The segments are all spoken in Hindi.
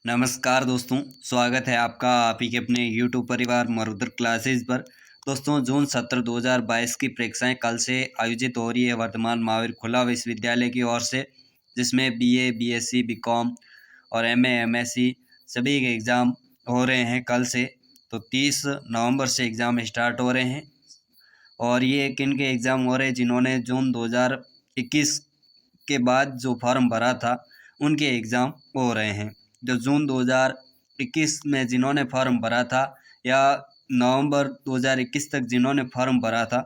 नमस्कार दोस्तों, स्वागत है आपका आप ही के अपने यूट्यूब परिवार मरुधर क्लासेस पर। दोस्तों, जून 17 2022 की परीक्षाएं कल से आयोजित हो रही है वर्तमान महावीर खुला विश्वविद्यालय की ओर से, जिसमें बीए, बीएससी, बीकॉम और एमए, एमएससी सभी के एग्ज़ाम हो रहे हैं कल से। तो 30 नवंबर से एग्ज़ाम स्टार्ट हो रहे हैं। और ये किन के एग्ज़ाम हो रहे हैं? जिन्होंने जून 2021 के बाद जो फॉर्म भरा था उनके एग्ज़ाम हो रहे हैं। जो जून 2021 में जिन्होंने फॉर्म भरा था या नवंबर 2021 तक जिन्होंने फॉर्म भरा था,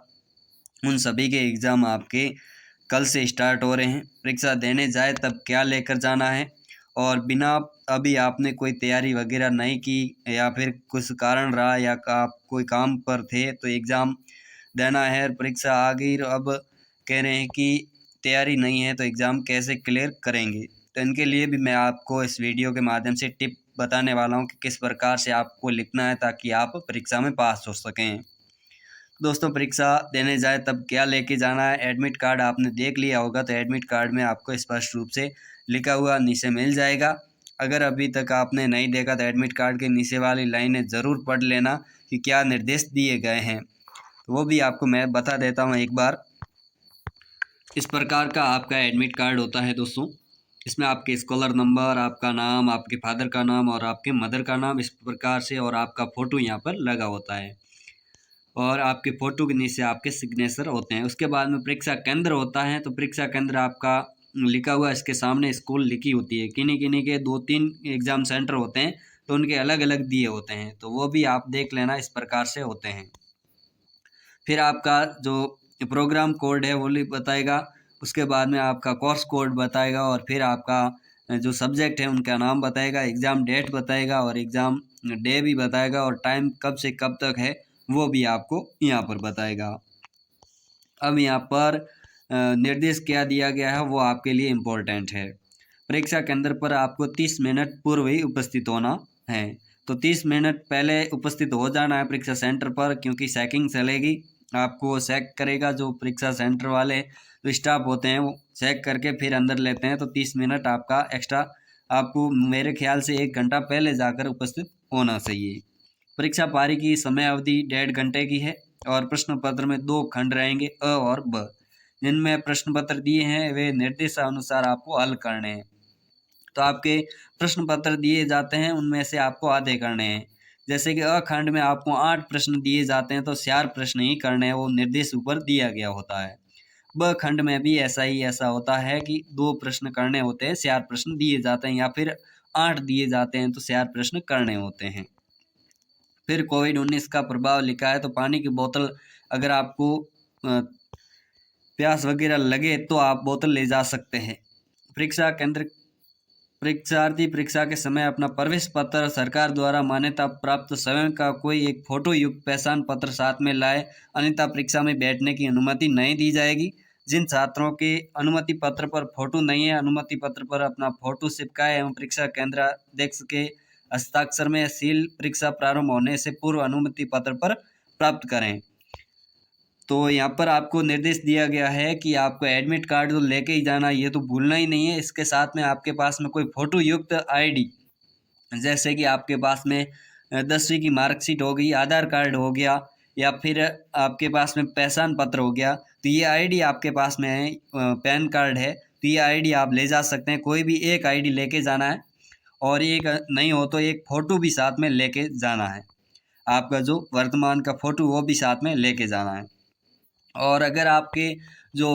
उन सभी के एग्ज़ाम आपके कल से स्टार्ट हो रहे हैं। परीक्षा देने जाए तब क्या लेकर जाना है, और बिना अभी आपने कोई तैयारी वगैरह नहीं की या फिर कुछ कारण रहा या आप कोई काम पर थे तो एग्ज़ाम देना है, परीक्षा आ गई और अब कह रहे हैं कि तैयारी नहीं है तो एग्ज़ाम कैसे क्लियर करेंगे। तो इनके लिए भी मैं आपको इस वीडियो के माध्यम से टिप बताने वाला हूं कि किस प्रकार से आपको लिखना है ताकि आप परीक्षा में पास हो सकें। दोस्तों, परीक्षा देने जाए तब क्या लेके जाना है? एडमिट कार्ड आपने देख लिया होगा, तो एडमिट कार्ड में आपको स्पष्ट रूप से लिखा हुआ नीचे मिल जाएगा। अगर अभी तक आपने नहीं देखा तो एडमिट कार्ड के नीचे वाली लाइनें ज़रूर पढ़ लेना कि क्या निर्देश दिए गए हैं। तो वो भी आपको मैं बता देता हूँ एक बार। इस प्रकार का आपका एडमिट कार्ड होता है दोस्तों। इसमें आपके स्कॉलर नंबर, आपका नाम, आपके फादर का नाम और आपके मदर का नाम इस प्रकार से, और आपका फ़ोटो यहाँ पर लगा होता है और आपके फ़ोटो के नीचे आपके सिग्नेचर होते हैं। उसके बाद में परीक्षा केंद्र होता है। तो परीक्षा केंद्र आपका लिखा हुआ, इसके सामने स्कूल लिखी होती है। किन्हीं किन्हीं के 2-3 एग्ज़ाम सेंटर होते हैं तो उनके अलग अलग दिए होते हैं, तो वो भी आप देख लेना, इस प्रकार से होते हैं। फिर आपका जो प्रोग्राम कोड है वो बताएगा। उसके बाद में आपका कोर्स कोड बताएगा और फिर आपका जो सब्जेक्ट है उनका नाम बताएगा, एग्ज़ाम डेट बताएगा और एग्ज़ाम डे भी बताएगा, और टाइम कब से कब तक है वो भी आपको यहाँ पर बताएगा। अब यहाँ पर निर्देश क्या दिया गया है वो आपके लिए इम्पोर्टेंट है। परीक्षा केंद्र पर आपको 30 मिनट पूर्व ही उपस्थित होना है। तो 30 मिनट पहले उपस्थित हो जाना है परीक्षा सेंटर पर, क्योंकि चेकिंग चलेगी। आपको चेक करेगा जो परीक्षा सेंटर वाले जो स्टाफ होते हैं वो चेक करके फिर अंदर लेते हैं। तो 30 मिनट आपका एक्स्ट्रा, आपको मेरे ख्याल से 1 घंटा पहले जाकर उपस्थित होना चाहिए। परीक्षा पारी की समय अवधि 1.5 घंटे की है और प्रश्न पत्र में 2 खंड रहेंगे, अ और ब। जिनमें प्रश्न पत्र दिए हैं वे निर्देशानुसार आपको हल करने हैं। तो आपके प्रश्न पत्र दिए जाते हैं, उनमें से आपको आधे करने हैं। जैसे कि अ खंड में आपको 8 प्रश्न दिए जाते हैं तो 4 प्रश्न ही करने हैं, वो निर्देश ऊपर दिया गया होता है। ब खंड में भी ऐसा होता है कि 2 प्रश्न करने होते हैं, 4 प्रश्न दिए जाते हैं, या फिर 8 दिए जाते हैं तो 4 प्रश्न करने होते हैं। फिर कोविड-19 का प्रभाव लिखा है, तो पानी की बोतल, अगर आपको प्यास वगैरह लगे तो आप बोतल ले जा सकते हैं। परीक्षा केंद्र परीक्षार्थी परीक्षा के समय अपना प्रवेश पत्र, सरकार द्वारा मान्यता प्राप्त स्वयं का कोई एक फोटो युक्त पहचान पत्र साथ में लाए, अन्यथा परीक्षा में बैठने की अनुमति नहीं दी जाएगी। जिन छात्रों के अनुमति पत्र पर फोटो नहीं है, अनुमति पत्र पर अपना फोटो चिपकाए एवं परीक्षा केंद्र अध्यक्ष के हस्ताक्षर में सील परीक्षा प्रारंभ होने से पूर्व अनुमति पत्र पर प्राप्त करें। तो यहाँ पर आपको निर्देश दिया गया है कि आपको एडमिट कार्ड तो लेके ही जाना, ये तो भूलना ही नहीं है। इसके साथ में आपके पास में कोई फोटो युक्त आईडी, जैसे कि आपके पास में 10वीं की मार्कशीट हो गई, आधार कार्ड हो गया, या फिर आपके पास में पहचान पत्र हो गया, तो ये आईडी आपके पास में है, पैन कार्ड है, तो ये आईडी आप ले जा सकते हैं। कोई भी एक आईडी लेके जाना है, और एक नहीं हो तो एक फ़ोटो भी साथ में लेके जाना है। आपका जो वर्तमान का फ़ोटो वो भी साथ में लेके जाना है। और अगर आपके जो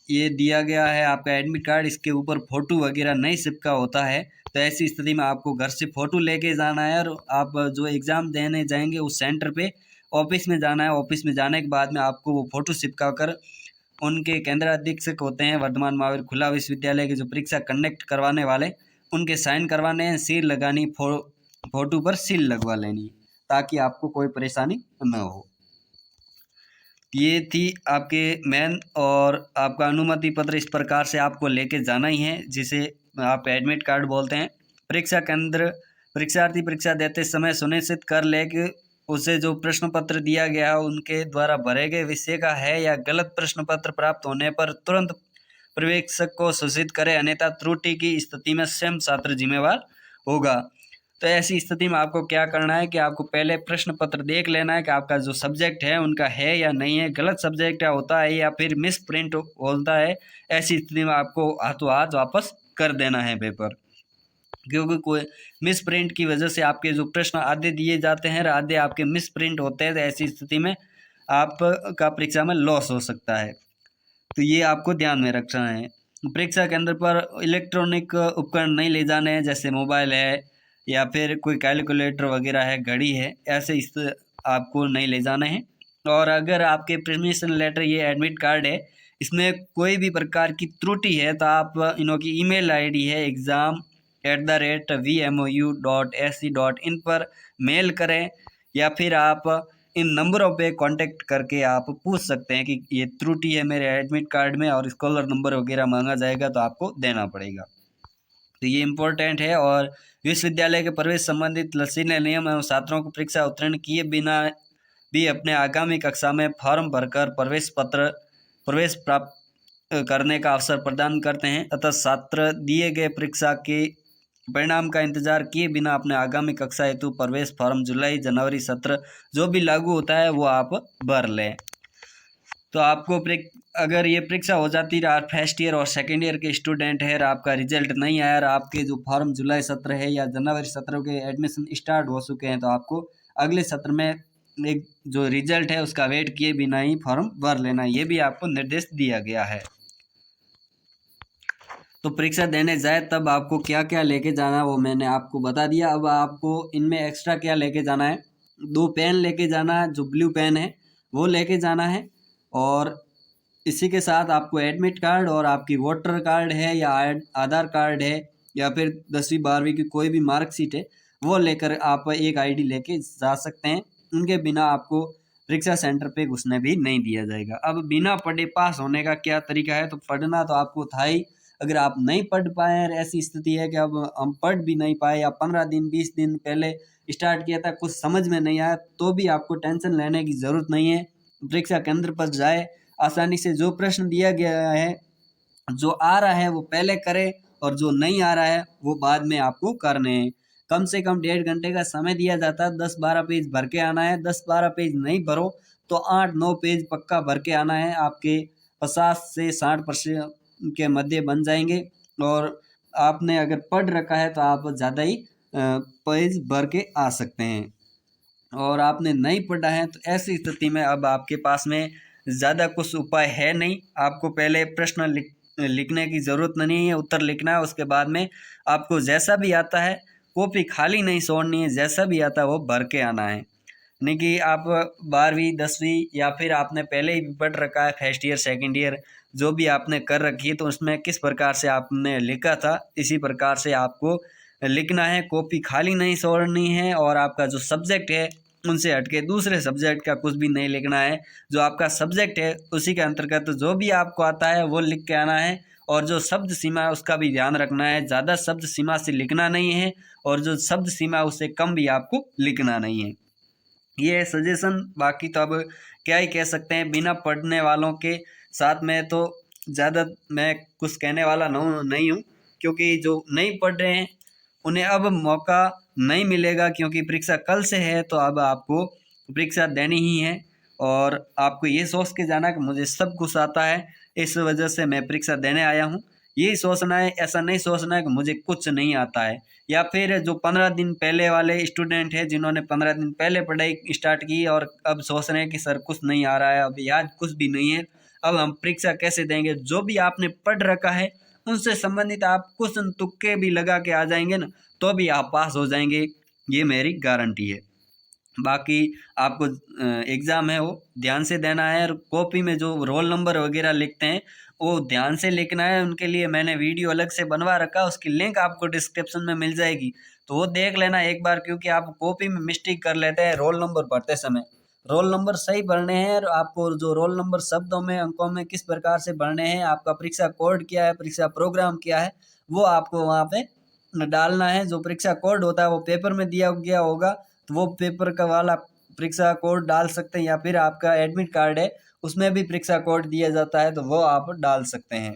ये दिया गया है आपका एडमिट कार्ड, इसके ऊपर फ़ोटो वगैरह नहीं चिपका होता है, तो ऐसी स्थिति में आपको घर से फ़ोटो लेके जाना है, और आप जो एग्ज़ाम देने जाएंगे उस सेंटर पे ऑफिस में जाना है। ऑफिस में जाने के बाद में आपको वो फ़ोटो चिपका कर उनके केंद्र अधीक्षक होते हैं वर्धमान महावीर खुला विश्वविद्यालय के, जो परीक्षा कंडक्ट करवाने वाले, उनके साइन करवाने हैं, सील लगानी, फ़ोटो पर सील लगवा लेनी, ताकि आपको कोई परेशानी न हो। ये थी आपके मेन, और आपका अनुमति पत्र इस प्रकार से आपको लेके जाना ही है, जिसे आप एडमिट कार्ड बोलते हैं। परीक्षा केंद्र परीक्षार्थी परीक्षा देते समय सुनिश्चित कर ले कि उसे जो प्रश्न पत्र दिया गया है उनके द्वारा भरे गए विषय का है या गलत प्रश्न पत्र प्राप्त होने पर तुरंत पर्यवेक्षक को सूचित करें, अन्यथा त्रुटि की स्थिति में स्वयं छात्र जिम्मेवार होगा। तो ऐसी स्थिति में आपको क्या करना है कि आपको पहले प्रश्न पत्र देख लेना है कि आपका जो सब्जेक्ट है उनका है या नहीं है, गलत सब्जेक्ट होता है या फिर मिस प्रिंट होता है। ऐसी स्थिति में आपको हाथों हाथ वापस कर देना है पेपर, क्योंकि कोई मिस प्रिंट की वजह से आपके जो प्रश्न आधे दिए जाते हैं और आधे आपके मिस प्रिंट होते हैं। तो ऐसी स्थिति में आपका परीक्षा में लॉस हो सकता है, तो ये आपको ध्यान में रखना है। परीक्षा केंद्र पर इलेक्ट्रॉनिक उपकरण नहीं ले जाने हैं, जैसे मोबाइल है या फिर कोई कैलकुलेटर वगैरह है, घड़ी है, ऐसे इस आपको नहीं ले जाने हैं। और अगर आपके परमिशन लेटर ये एडमिट कार्ड है, इसमें कोई भी प्रकार की त्रुटि है तो आप इन्हों की ईमेल आईडी है exam@vmou.ac.in पर मेल करें, या फिर आप इन नंबरों पे कांटेक्ट करके आप पूछ सकते हैं कि ये त्रुटि है मेरे एडमिट कार्ड में और स्कॉलर नंबर वगैरह मांगा जाएगा तो आपको देना पड़ेगा। तो ये इम्पोर्टेंट है। और विश्वविद्यालय के प्रवेश संबंधित लचीले नियम एवं छात्रों को परीक्षा उत्तीर्ण किए बिना भी अपने आगामी कक्षा में फॉर्म भरकर प्रवेश प्राप्त करने का अवसर प्रदान करते हैं। अतः छात्र दिए गए परीक्षा के परिणाम का इंतजार किए बिना अपने आगामी कक्षा हेतु प्रवेश फॉर्म जुलाई जनवरी सत्र जो भी लागू होता है वो आप भर लें। तो आपको अगर ये परीक्षा हो जाती है और फर्स्ट ईयर और सेकेंड ईयर के स्टूडेंट है और आपका रिजल्ट नहीं आया और आपके जो फॉर्म जुलाई सत्र है या जनवरी सत्र के एडमिशन स्टार्ट हो चुके हैं, तो आपको अगले सत्र में एक जो रिजल्ट है उसका वेट किए बिना ही फॉर्म भर लेना, ये भी आपको निर्देश दिया गया है। तो परीक्षा देने जाए तब आपको क्या क्या लेके जाना है वो मैंने आपको बता दिया। अब आपको इनमें एक्स्ट्रा क्या लेके जाना है, 2 पेन लेके जाना है, जो ब्लू पेन है वो लेके जाना है। और इसी के साथ आपको एडमिट कार्ड और आपकी वोटर कार्ड है या आधार कार्ड है या फिर 10वीं 12वीं की कोई भी मार्कशीट है वो लेकर आप एक आईडी लेके जा सकते हैं। उनके बिना आपको परीक्षा सेंटर पे घुसने भी नहीं दिया जाएगा। अब बिना पढ़े पास होने का क्या तरीका है, तो पढ़ना तो आपको था ही। अगर आप नहीं पढ़ पाए और ऐसी स्थिति है कि अब हम पढ़ भी नहीं पाए या 15 दिन 20 दिन पहले स्टार्ट किया था, कुछ समझ में नहीं आया, तो भी आपको टेंशन लेने की ज़रूरत नहीं है। परीक्षा केंद्र पर जाए, आसानी से जो प्रश्न दिया गया है जो आ रहा है वो पहले करें और जो नहीं आ रहा है वो बाद में आपको करने हैं। कम से कम 1.5 घंटे का समय दिया जाता है, 10-12 पेज भर के आना है। 10-12 पेज नहीं भरो तो 8-9 पेज पक्का भर के आना है, आपके 50 से 60% के मध्य बन जाएंगे। और आपने अगर पढ़ रखा है तो आप ज़्यादा ही पेज भर के आ सकते हैं। और आपने नहीं पढ़ा है तो ऐसी स्थिति में अब आपके पास में ज़्यादा कुछ उपाय है नहीं। आपको पहले प्रश्न लिखने की ज़रूरत नहीं है, उत्तर लिखना है। उसके बाद में आपको जैसा भी आता है कॉपी खाली नहीं छोड़नी है, जैसा भी आता है वो भर के आना है। नहीं कि आप 12वीं 10वीं या फिर आपने पहले ही पढ़ रखा है फर्स्ट ईयर सेकेंड ईयर जो भी आपने कर रखी है तो उसमें किस प्रकार से आपने लिखा था इसी प्रकार से आपको लिखना है। कॉपी खाली नहीं छोड़नी है और आपका जो सब्जेक्ट है उनसे हटके दूसरे सब्जेक्ट का कुछ भी नहीं लिखना है। जो आपका सब्जेक्ट है उसी के अंतर्गत जो भी आपको आता है वो लिख के आना है। और जो शब्द सीमा है उसका भी ध्यान रखना है, ज़्यादा शब्द सीमा से लिखना नहीं है और जो शब्द सीमा है उससे कम भी आपको लिखना नहीं है। ये है सजेशन। बाकी तो अब क्या ही कह सकते हैं, बिना पढ़ने वालों के साथ में तो ज़्यादा मैं कुछ कहने वाला नहीं हूँ, क्योंकि जो नहीं पढ़ रहे हैं उन्हें अब मौका नहीं मिलेगा, क्योंकि परीक्षा कल से है। तो अब आपको परीक्षा देनी ही है और आपको ये सोच के जाना कि मुझे सब कुछ आता है, इस वजह से मैं परीक्षा देने आया हूँ, यही सोचना है। ऐसा नहीं सोचना है कि मुझे कुछ नहीं आता है। या फिर जो 15 दिन पहले वाले स्टूडेंट हैं जिन्होंने 15 दिन पहले पढ़ाई स्टार्ट की और अब सोच रहे हैं कि सर कुछ नहीं आ रहा है, अब याद कुछ भी नहीं है, अब हम परीक्षा कैसे देंगे। जो भी आपने पढ़ रखा है उनसे संबंधित आप कुछ तुक्के भी लगा के आ जाएंगे ना, तो भी आप पास हो जाएंगे, ये मेरी गारंटी है। बाकी आपको एग्ज़ाम है वो ध्यान से देना है और कॉपी में जो रोल नंबर वगैरह लिखते हैं वो ध्यान से लिखना है। उनके लिए मैंने वीडियो अलग से बनवा रखा है, उसकी लिंक आपको डिस्क्रिप्शन में मिल जाएगी, तो वो देख लेना एक बार, क्योंकि आप कॉपी में मिस्टेक कर लेते हैं रोल नंबर भरते समय। रोल नंबर सही भरने हैं और आपको जो रोल नंबर शब्दों में अंकों में किस प्रकार से भरने हैं, आपका परीक्षा कोड क्या है, परीक्षा प्रोग्राम क्या है, वो आपको वहाँ पे डालना है। जो परीक्षा कोड होता है वो पेपर में दिया गया होगा, तो वो पेपर का वाला परीक्षा कोड डाल सकते हैं, या फिर आपका एडमिट कार्ड है उसमें भी परीक्षा कोड दिया जाता है तो वो आप डाल सकते हैं।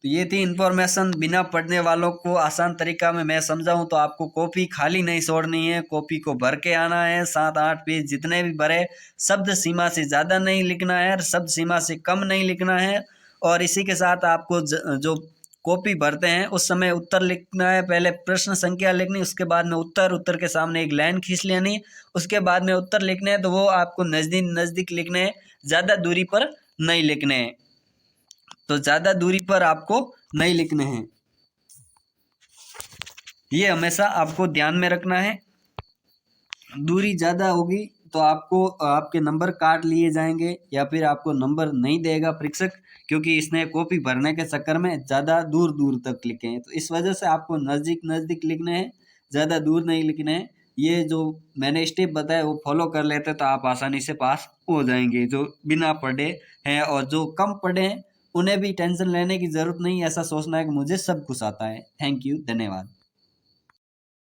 तो ये थी इन्फॉर्मेशन। बिना पढ़ने वालों को आसान तरीका में मैं समझाऊं तो आपको कॉपी खाली नहीं छोड़नी है, कॉपी को भर के आना है। 7-8 पेज जितने भी भरे, शब्द सीमा से ज़्यादा नहीं लिखना है, शब्द सीमा से कम नहीं लिखना है। और इसी के साथ आपको जो कॉपी भरते हैं उस समय उत्तर लिखना है। पहले प्रश्न संख्या लिखनी, उसके बाद में उत्तर, उत्तर के सामने एक लाइन खींच लेनी, उसके बाद में उत्तर लिखने हैं। तो वो आपको नज़दीक नज़दीक लिखने हैं, ज़्यादा दूरी पर नहीं लिखने हैं। तो ज़्यादा दूरी पर आपको नहीं लिखने हैं, ये हमेशा आपको ध्यान में रखना है। दूरी ज़्यादा होगी तो आपको आपके नंबर काट लिए जाएंगे या फिर आपको नंबर नहीं देगा परीक्षक, क्योंकि इसने कॉपी भरने के चक्कर में ज़्यादा दूर दूर तक लिखे हैं। तो इस वजह से आपको नज़दीक नज़दीक लिखने हैं, ज़्यादा दूर नहीं लिखने हैं। ये जो मैंने स्टेप बताया वो फॉलो कर लेते तो आप आसानी से पास हो जाएंगे, जो बिना पढ़े हैं। और जो कम पढ़े हैं उन्हें भी टेंशन लेने की ज़रूरत नहीं, ऐसा सोचना है कि मुझे सब कुछ आता है। थैंक यू, धन्यवाद।